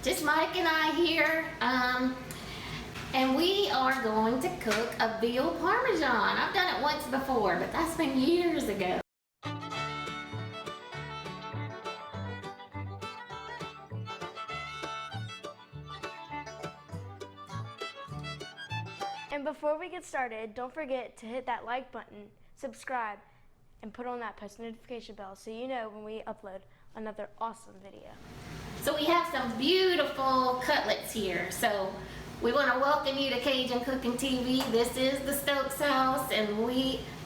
just Mike and I here, and we are going to cook a veal parmesan. I've done it once before, but that's been years ago. And before we get started, don't forget to hit that like button, subscribe, and put on that post notification bell so you know when we upload another awesome video. So we have some beautiful cutlets here. So we want to welcome you to Cajun Cooking TV. This is the Stokes house, and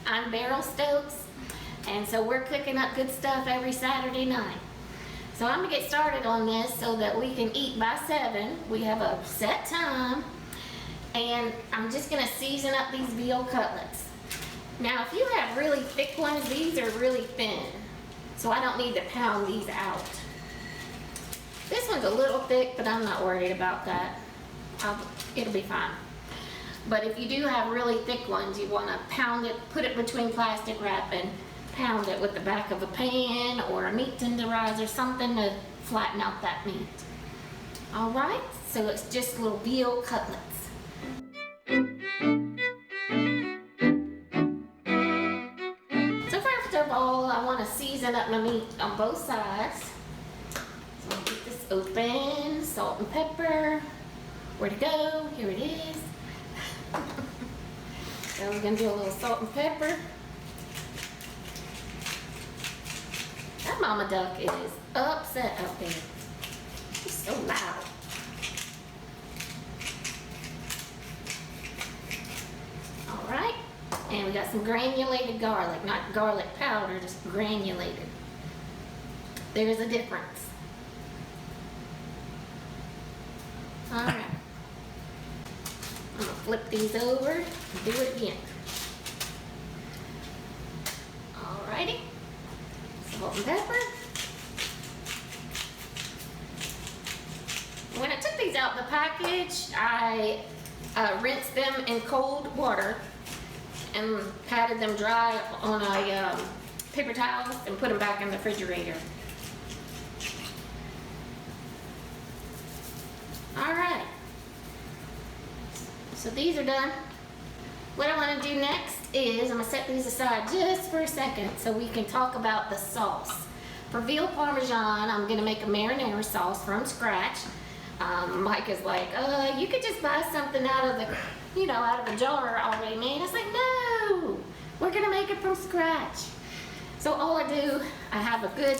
I'm Beryl Stokes. And so we're cooking up good stuff every Saturday night. So I'm gonna get started on this so that we can eat by 7. We have a set time. And I'm just gonna season up these veal cutlets. Now, if you have really thick ones, these are really thin. So I don't need to pound these out. This one's a little thick, but I'm not worried about that. It'll be fine. But if you do have really thick ones, you wanna pound it, put it between plastic wrap and pound it with the back of a pan or a meat tenderizer, something to flatten out that meat. All right, so it's just little veal cutlets. So first of all, I want to season up my meat on both sides. So I'm going to get this open, salt and pepper. Where to go? Here it is. So we're going to do a little salt and pepper. That mama duck is upset out there. She's so loud. Alright, and we got some granulated garlic, not garlic powder, just granulated. There's a difference. Alright, I'm gonna flip these over and do it again. Alrighty, salt and pepper. When I took these out of the package, I rinsed them in cold water and patted them dry on a paper towel and put them back in the refrigerator. Alright, so these are done. What I want to do next is I'm going to set these aside just for a second so we can talk about the sauce. For veal parmesan, I'm going to make a marinara sauce from scratch. Mike is like, you could just buy something out of the, out of a jar already made. I was like, no, we're gonna make it from scratch. So all I do, I have a good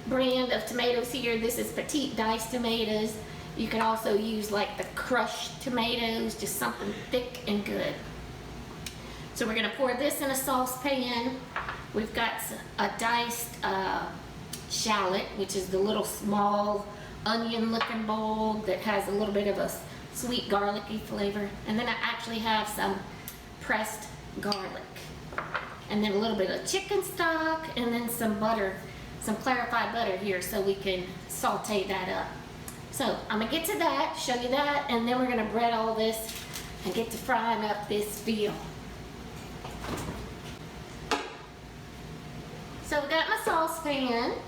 brand of tomatoes here. This is petite diced tomatoes. You can also use like the crushed tomatoes, just something thick and good. So we're gonna pour this in a saucepan. We've got a diced shallot, which is the little small onion looking bulb that has a little bit of a sweet garlicky flavor, and then I actually have some pressed garlic, and then a little bit of chicken stock, and then some butter, some clarified butter here so we can saute that up. So I'm gonna get to that, show you that, and then we're gonna bread all this and get to frying up this veal. So we got my saucepan,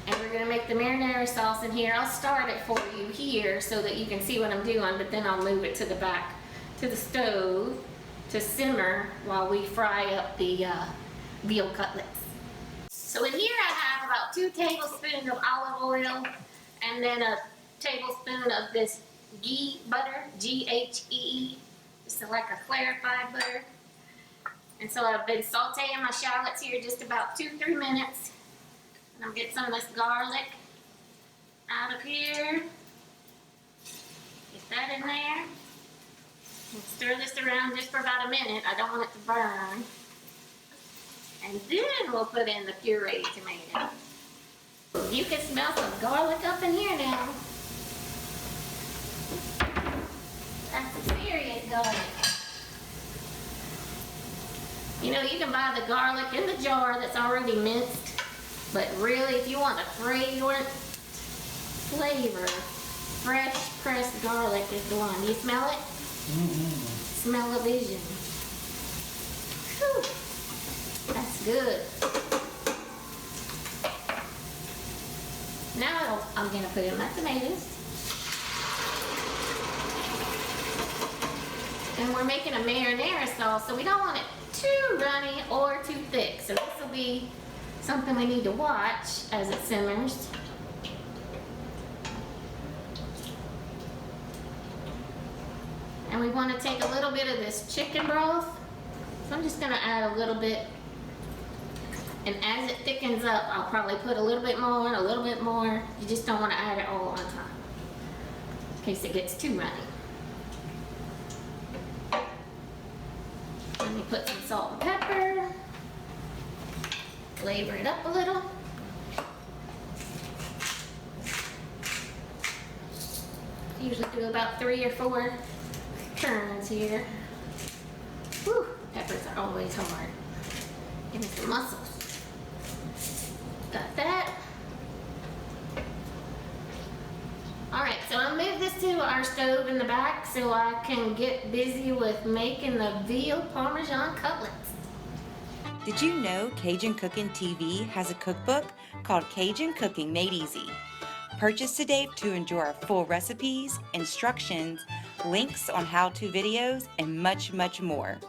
and we're gonna make the marinara sauce in here. I'll start it for you here so that you can see what I'm doing, but then I'll move it to the back, to the stove to simmer while we fry up the veal cutlets. So in here I have about 2 tablespoons of olive oil, and then a tablespoon of this ghee butter, G-H-E-E, just like a clarified butter. And so I've been sauteing my shallots here just about 2-3 minutes. And I'll get some of this garlic out of here. Get that in there. And stir this around just for about a minute. I don't want it to burn. And then we'll put in the pureed tomato. You can smell some garlic up in here now. That's serious garlic. You can buy the garlic in the jar that's already minced. But really, if you want a fragrant flavor, fresh pressed garlic is the one. You smell it? Mm-hmm. Smell-o-vision. Whew. That's good. Now I'm going to put in my tomatoes. And we're making a marinara sauce, so we don't want it too runny or too thick. So this will be something we need to watch as it simmers. And we want to take a little bit of this chicken broth. So I'm just going to add a little bit. And as it thickens up, I'll probably put a little bit more and a little bit more. You just don't want to add it all on time, in case it gets too runny. Let me put some salt and pepper. Flavor it up a little. Usually do about 3 or 4 turns here. Whew, peppers are always hard. Give me some muscles. Got that. Alright, so I'll move this to our stove in the back so I can get busy with making the veal parmesan cutlets. Did you know Cajun Cooking TV has a cookbook called Cajun Cooking Made Easy? Purchase today to enjoy our full recipes, instructions, links on how-to videos, and much, much more.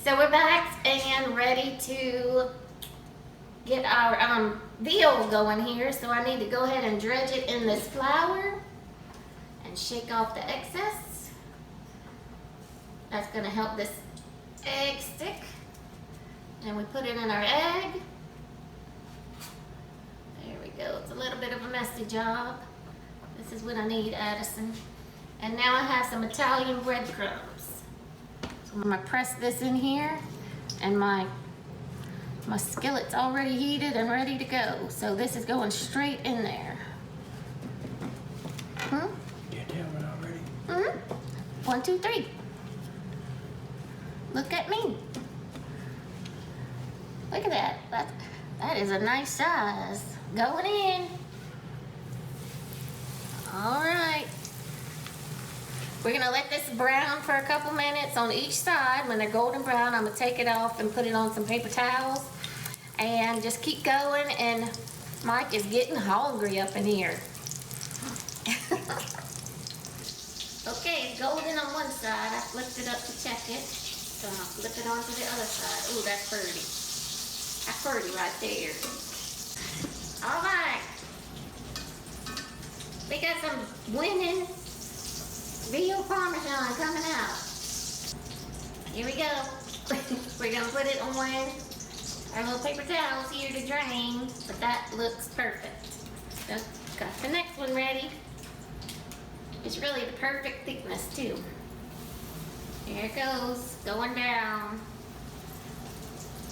So we're back and ready to get our veal going here. So I need to go ahead and dredge it in this flour and shake off the excess. That's going to help this egg stick. And we put it in our egg. There we go. It's a little bit of a messy job. This is what I need, Addison. And now I have some Italian breadcrumbs. So I'm going to press this in here, and my skillet's already heated and ready to go. So this is going straight in there. You tell me already. 1, 2, 3. Look at me. Look at that. That is a nice size. Going in. All right. We're gonna let this brown for a couple minutes on each side. When they're golden brown, I'm gonna take it off and put it on some paper towels and just keep going. And Mike is getting hungry up in here. Okay, it's golden on one side. I flipped it up to check it. So I'm gonna flip it onto the other side. Ooh, that's pretty. That's pretty right there. All right. We got some winning veal parmesan coming out. Here we go. We're gonna put it on our little paper towels here to drain, but that looks perfect. So got the next one ready. It's really the perfect thickness too. Here it goes, going down.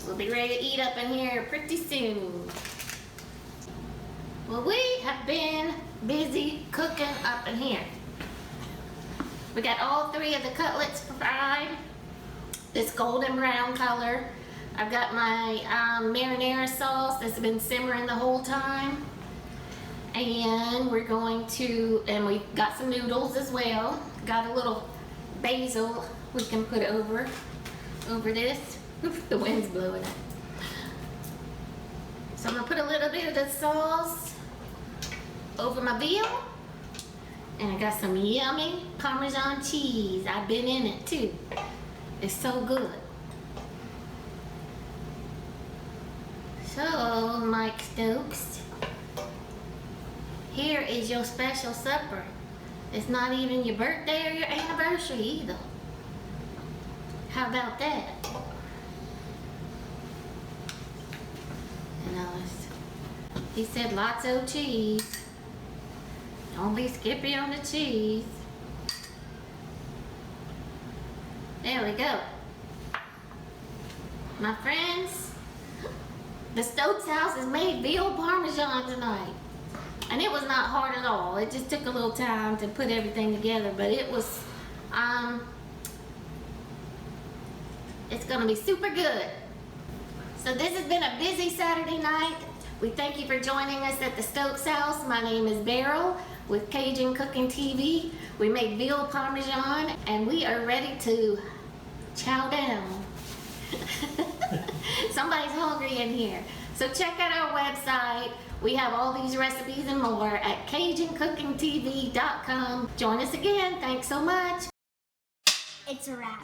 We'll be ready to eat up in here pretty soon. Well, we have been busy cooking up in here. We got all 3 of the cutlets fried, this golden brown color. I've got my marinara sauce that's been simmering the whole time. And we're going to, and we got some noodles as well. Got a little basil we can put over this. Oof, the wind's blowing it. So I'm gonna put a little bit of the sauce over my veal. And I got some yummy Parmesan cheese. I've been in it too. It's so good. So, Mike Stokes, here is your special supper. It's not even your birthday or your anniversary either. How about that? And he said lots of cheese. Don't be skippy on the cheese. There we go. My friends, the Stokes house has made veal parmesan tonight. And it was not hard at all. It just took a little time to put everything together, but it was, it's gonna be super good. So this has been a busy Saturday night. We thank you for joining us at the Stokes house. My name is Beryl with Cajun Cooking TV. We made veal parmesan and we are ready to chow down. Somebody's hungry in here. So check out our website. We have all these recipes and more at CajunCookingTV.com. Join us again. Thanks so much. It's a wrap.